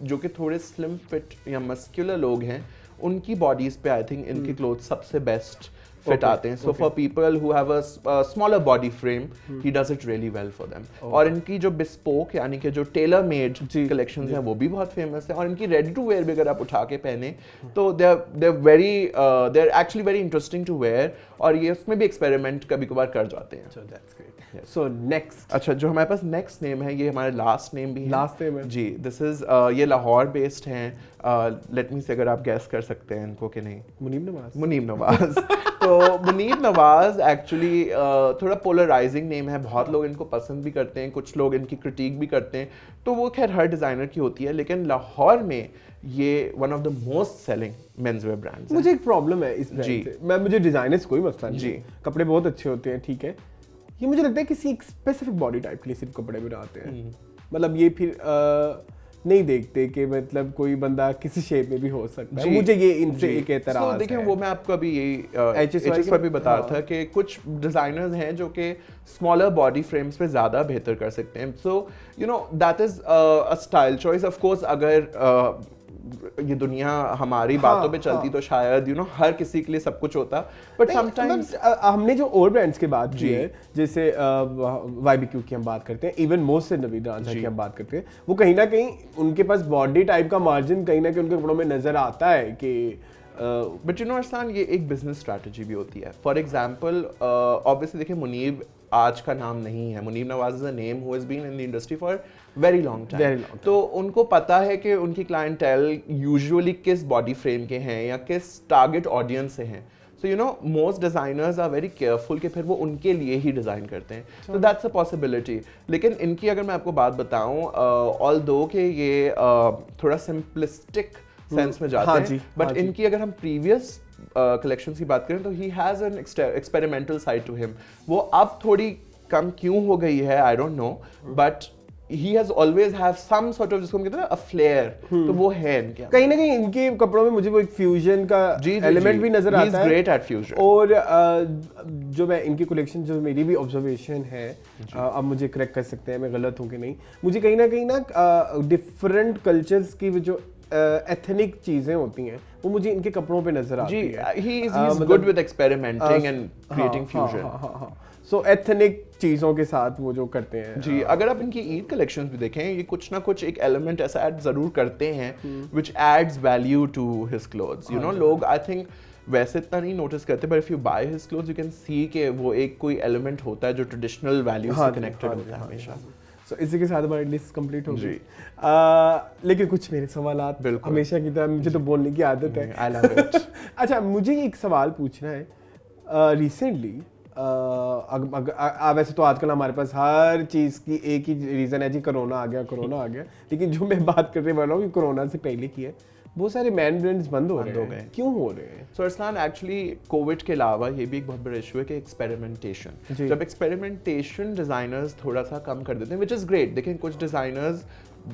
जो कि थोड़े स्लिम फिट या मस्कुलर लोग हैं, उनकी बॉडीज पे आई थिंक इनके क्लोथ सबसे बेस्ट फिट आते हैं। So for people who have a smaller body frame, he does it really well for them. और इनकी जो बिस्पोक यानी कि जो टेलर मेड कलेक्शंस हैं वो भी बहुत फेमस है। और इनकी रेडी टू वेयर भी अगर आप उठा के पहने तो they are actually very interesting to wear, और ये उसमें भी एक्सपेरिमेंट कभी कभार कर जाते हैं। सो नेक्स्ट, अच्छा, जो हमारे पास नेक्स्ट नेम है, ये हमारा लास्ट नेम भी है। लास्ट नेम है जी, दिस इज ये लाहौर बेस्ड हैं। लेट मी से अगर आप गैस कर सकते हैं इनको कि नहीं। मुनीब नवाज। तो मुनीब नवाज एक्चुअली थोड़ा पोलराइजिंग नेम है, बहुत लोग इनको पसंद भी करते हैं, कुछ लोग इनकी क्रिटिक भी करते हैं, तो वो खैर हर डिज़ाइनर की होती है। लेकिन लाहौर में ये one of the most selling menswear brands है। मुझे एक प्रॉब्लम है इस ब्रांड से, मुझे डिजाइनर्स कोई मसला नहीं जी, कपड़े बहुत अच्छे होते हैं, ठीक है। ये मुझे लगता है किसी एक स्पेसिफिक बॉडी टाइप के लिए सिर्फ कपड़े बनाते हैं। मतलब ये फिर नहीं देखते कि मतलब कोई बंदा किसी शेप में भी हो सकता है। मुझे ये इनसे एक एतराज है। देखिए, वो मैं आपको अभी यही एचएस पर भी बता रहा था कि कुछ डिजाइनर्स हैं जो कि स्मॉलर बॉडी फ्रेम्स पे ज़्यादा बेहतर कर सकते हैं। So that is a style choice. Of course अगर ये दुनिया हमारी बातों पे चलती तो शायद हर किसी के लिए सब कुछ होता, बट समटाइम्स हमने जो और ब्रांड्स की बात की है, जैसे YBQ की हम बात करते हैं, इवन मोस्ट नवीद रांझा की हम बात करते हैं, वो कहीं ना कहीं उनके पास बॉडी टाइप का मार्जिन कहीं ना कहीं उनके कपड़ों में नजर आता है कि बट अरसान, ये एक बिजनेस स्ट्रैटेजी भी होती है। फॉर एग्जाम्पल ऑब्वियसली देखिए, मुनीब आज का नाम नहीं है। Muneeb Nawaz is a name who has been in the industry for very long time. तो उनको पता है कि उनकी क्लाइंटेल यूजुअली किस बॉडी फ्रेम के हैं या किस टारगेट ऑडियंस से हैं। So most designers are very careful कि फिर वो उनके लिए ही डिजाइन करते हैं। So that's a possibility. लेकिन इनकी अगर मैं आपको बात बताऊं, ऑल्दो कि ये थोड़ा सिंपलिस्टिक सेंस में जाते हैं, बट इनकी अगर हम प्रीवियस कलेक्शंस की बात करें तो he has an experimental side to him. वो अब थोड़ी कम क्यों हो गई है, I don't know, but he has always have some sort of, जिसको हम कहते हैं ना, a flair, तो वो है इनके। कहीं ना कहीं इनके कपड़ों में मुझे वो एक फ्यूजन का एलिमेंट भी नजर आता है। He is great at fusion। और जो मैं इनकी कलेक्शन, जो मेरी भी ऑब्जर्वेशन है, अब मुझे करेक्ट कर सकते हैं मैं गलत हूँ कि नहीं, मुझे कहीं ना डिफरेंट कल्चर्स की जो एथनिक चीजें होती हैं वो मुझे इनके कपड़ों पे नजर आती है। He is good with experimenting and creating fusion। So ethnic चीज़ों के साथ वो जो करते हैं। जी, अगर आप इनकी ईद कलेक्शंस भी देखें, ये कुछ ना कुछ एक एलिमेंट ऐसा ऐड ज़रूर करते हैं which adds value to his clothes। लोग आई थिंक वैसे इतना नहीं नोटिस करते, but if you by his clothes you can see कि वो एक कोई एलिमेंट होता है जो ट्रेडिशनल वैल्यू से कनेक्टेड होता है हमेशा। सो इसी के साथ हमारी लिस्ट कंप्लीट हो गई। लेकिन कुछ मेरे सवालात हमेशा की तरह, मुझे तो बोलने की आदत है। I love it. अच्छा, मुझे एक सवाल पूछना है। रिसेंटली वैसे तो आजकल हमारे पास हर चीज़ की एक ही रीज़न है जी, कोरोना आ गया। लेकिन जो मैं बात करने वाला हूँ कि कोरोना से पहले की है, बहुत सारे मैन ब्रांड्स बंद हो रहे हैं। क्यों हो रहे हैं? सो अरसान, एक्चुअली कोविड के अलावा ये भी एक बहुत बड़ा इशू है कि एक्सपेरिमेंटेशन। जब एक्सपेरिमेंटेशन डिज़ाइनर्स थोड़ा सा कम कर देते हैं, विच इज़ ग्रेट। देखें, कुछ डिज़ाइनर्स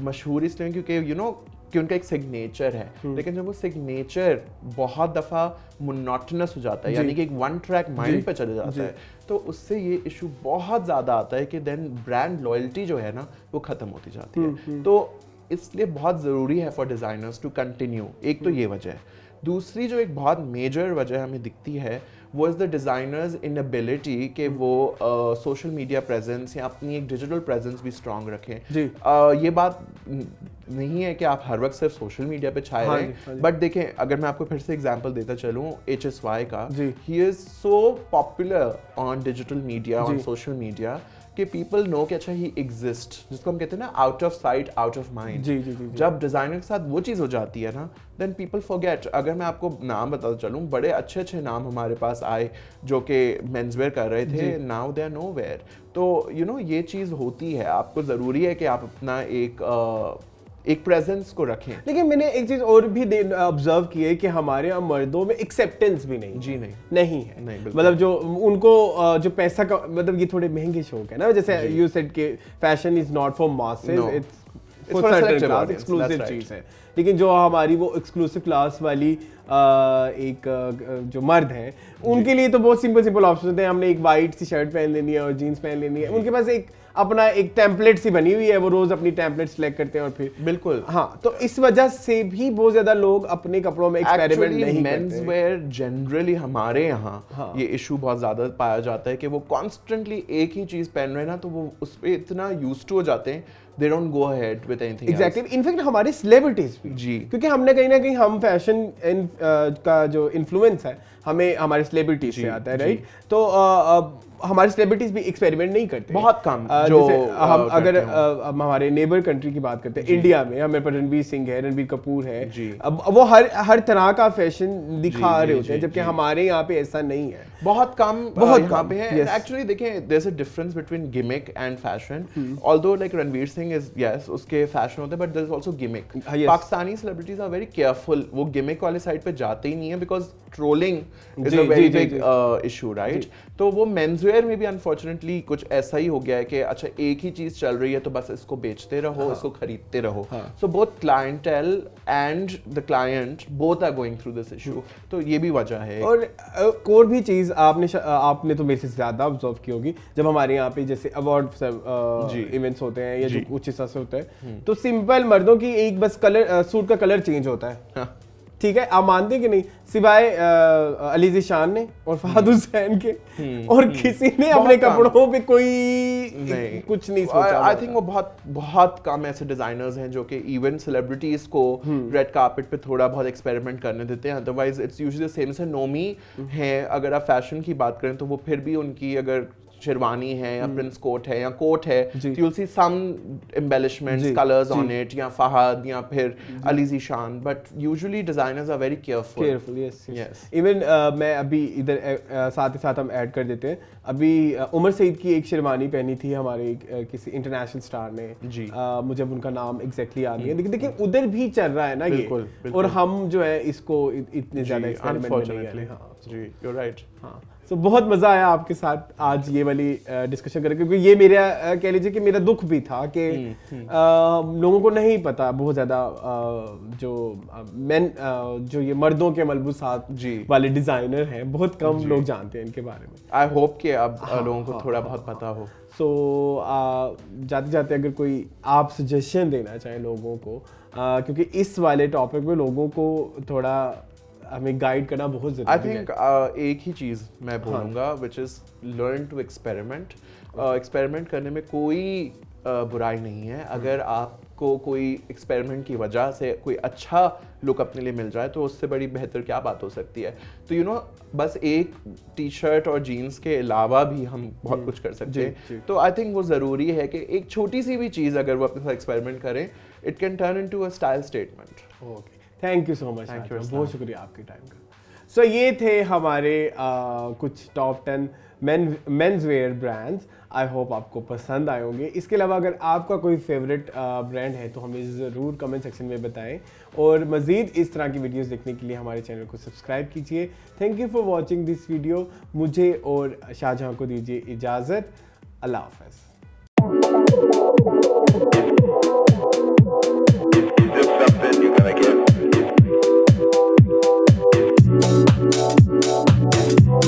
मशहूर इसलिए क्योंकि कि उनका एक सिग्नेचर है, लेकिन जब वो सिग्नेचर बहुत दफ़ा मोनोटोनस हो जाता है, यानी कि एक वन ट्रैक माइंड पे चले जाता है, तो उससे ये इशू बहुत ज़्यादा आता है कि देन ब्रांड लॉयल्टी जो है ना, वो ख़त्म होती जाती है। तो इसलिए बहुत ज़रूरी है फॉर डिज़ाइनर्स टू कंटिन्यू। एक तो ये वजह है। दूसरी जो एक बहुत मेजर वजह हमें दिखती है, वो इज़ द डिज़ाइनर्स इनएबिलिटी कि वो सोशल मीडिया प्रेजेंस या अपनी एक डिजिटल प्रेजेंस भी स्ट्रॉन्ग रखें। ये बात नहीं है कि आप हर वक्त सिर्फ सोशल मीडिया पे छाए रहें, बट देखें, अगर मैं आपको फिर से एग्जांपल देता चलूँ HSY का, he is so popular on digital media, on social media, कि पीपल नो कि अच्छा ही एग्जिस्ट, जिसको हम कहते हैं ना out of sight out of mind. जी जी जी। जब डिजाइनर के साथ वो चीज़ हो जाती है ना, देन पीपल फॉरगेट। अगर मैं आपको नाम बताता चलूँ, बड़े अच्छे अच्छे नाम हमारे पास आए जो कि मेंसवेयर कर रहे थे, नाउ दे आर नोवेयर। तो यू नो ये चीज़ होती है, आपको ज़रूरी है कि आप अपना एक प्रेजेंस को रखें। लेकिन मैंने एक चीज और भी ऑब्जर्व की है कि हमारे यहाँ मर्दों में एक्सेप्टेंस भी नहीं जी नहीं है। नहीं, बिल्कुल। मतलब जो उनको जो पैसा का मतलब ये थोड़े महंगे शौक है ना, जैसे यू सेड के fashion is not for masses, No. It's for for a certain selective class, audience, exclusive that's चीज है। लेकिन जो हमारी वो एक्सक्लूसिव क्लास वाली जो मर्द हैं, उनके लिए तो बहुत सिंपल ऑप्शन होते हैं। हमने एक वाइट सी शर्ट पहन लेनी है और जीन्स पहन लेनी है, उनके पास एक अपना एक टेम्पलेट सी बनी हुई है, वो रोज अपनी टेम्पलेट सिलेक्ट करते हैं और फिर बिल्कुल। हाँ, तो इस वजह से भी बहुत ज्यादा लोग अपने कपड़ों में एक्सपेरिमेंट नहीं मेंस करते। वेयर जनरली हमारे यहाँ ये इशू बहुत ज्यादा पाया जाता है कि वो कॉन्स्टेंटली एक ही चीज पहन रहे हैं ना, तो वो उस पे इतना यूज्ड टू हो जाते हैं, they don't go ahead with anything. Exactly, in fact हमारे सेलिब्रिटीज भी जी, क्योंकि हमने कहीं ना कहीं हम फैशन का जो इन्फ्लुएंस है हमें हमारे सेलिब्रिटीज से आता है, राइट? तो हमारे सेलिब्रिटीज भी एक्सपेरिमेंट नहीं करते, बहुत कम। जो हम अगर हम हमारे नेबर कंट्री की बात करते हैं, इंडिया में हमें पर रणवीर सिंह है, रणबीर कपूर है, अब वो हर तरह का फैशन दिखा रहे होते हैं, जबकि हमारे यहाँ पे ऐसा नहीं है, बहुत कम यहाँ पे है। yes. एक्चुअली देखें, there is a difference between gimmick and fashion. Although like Ranveer Singh is yes, उसके फैशन होते हैं, but there is also gimmick. yes. Pakistani celebrities are very careful, वो गिमिक वाले साइड पे जाते ही नहीं है, because trolling is a very big issue, right? तो वो मेंसवेयर में भी अनफॉर्चुनेटली कुछ ऐसा ही हो गया है कि अच्छा एक ही चीज चल रही है तो बस इसको बेचते रहो, इसको खरीदते रहो। So both clientele and the client both are going through this issue. तो ये भी वजह है। और भी चीज आपने तो मेरे से ज्यादा ऑब्जर्व की होगी, जब हमारे यहाँ पे जैसे अवार्ड इवेंट्स होते हैं या जो कुछ हिस्सा से होता है, तो सिंपल मर्दों की एक बस कलर सूट का कलर चेंज होता है, ठीक है? आप मानते हैं कि नहीं? सिवाय अली ज़ीशान ने और फहद हुसैन के, और किसी ने अपने कपड़ों पे कोई नहीं, कुछ नहीं सोचा। आई थिंक वो बहुत कम ऐसे डिजाइनर्स हैं जो कि इवन सेलिब्रिटीज को रेड कार्पेट पे थोड़ा बहुत एक्सपेरिमेंट करने देते हैं। Otherwise it's usually the same. से नोमी है, अगर आप फैशन की बात करें तो वो फिर भी उनकी अगर शेरवानी है या प्रिंस कोट है या कोट है, you will see some embellishments, colours on it, या फहद या फिर Ali Zeeshan, but usually designers are very careful. Yes. Even मैं अभी इधर साथ ही साथ हम ऐड कर देते हैं, अभी उमर सईद की एक शेरवानी पहनी थी हमारे किसी इंटरनेशनल स्टार ने जी, मुझे उनका नाम एग्जैक्टली याद नहीं है, लेकिन देखिए उधर भी चल रहा है ना ये, और हम जो है इसको इतने ज्यादा एक्सपेरिमेंट में नहीं कर रहे। हाँ जी, यू आर राइट। हाँ, तो बहुत मज़ा आया आपके साथ आज ये वाली डिस्कशन करके, क्योंकि ये मेरा कह लीजिए कि मेरा दुख भी था कि लोगों को नहीं पता बहुत ज़्यादा जो ये मर्दों के मलबूसात वाले डिज़ाइनर हैं, बहुत कम लोग जानते हैं इनके बारे में। आई होप कि अब लोगों को थोड़ा बहुत पता हो। सो जाते जाते अगर कोई आप सजेशन देना चाहें लोगों को, क्योंकि इस वाले टॉपिक में लोगों को थोड़ा हमें गाइड करना बहुत जरूरी है। आई थिंक एक ही चीज़ मैं बोलूँगा, which is learn to experiment. Experiment करने में कोई बुराई नहीं है। अगर आपको कोई एक्सपेरिमेंट की वजह से कोई अच्छा लुक अपने लिए मिल जाए तो उससे बड़ी बेहतर क्या बात हो सकती है। तो यू नो, बस एक टी शर्ट और जीन्स के अलावा भी हम बहुत कुछ कर सकते हैं। तो आई थिंक वो ज़रूरी है कि एक छोटी सी भी चीज़ अगर वो अपने साथ एक्सपेरिमेंट करें, it can turn into a style statement. Okay, thank you so much, बहुत शुक्रिया आपके टाइम का। सो ये थे हमारे कुछ top 10 men's wear brands. I hope आपको पसंद आए होंगे। इसके अलावा अगर आपका कोई फेवरेट ब्रांड है तो हमें ज़रूर कमेंट सेक्शन में बताएं, और मज़ीद इस तरह की वीडियोस देखने के लिए हमारे चैनल को सब्सक्राइब कीजिए। Thank you for watching this video. मुझे और शाहजहां को दीजिए इजाज़त। अल्लाह हाफ़िज़।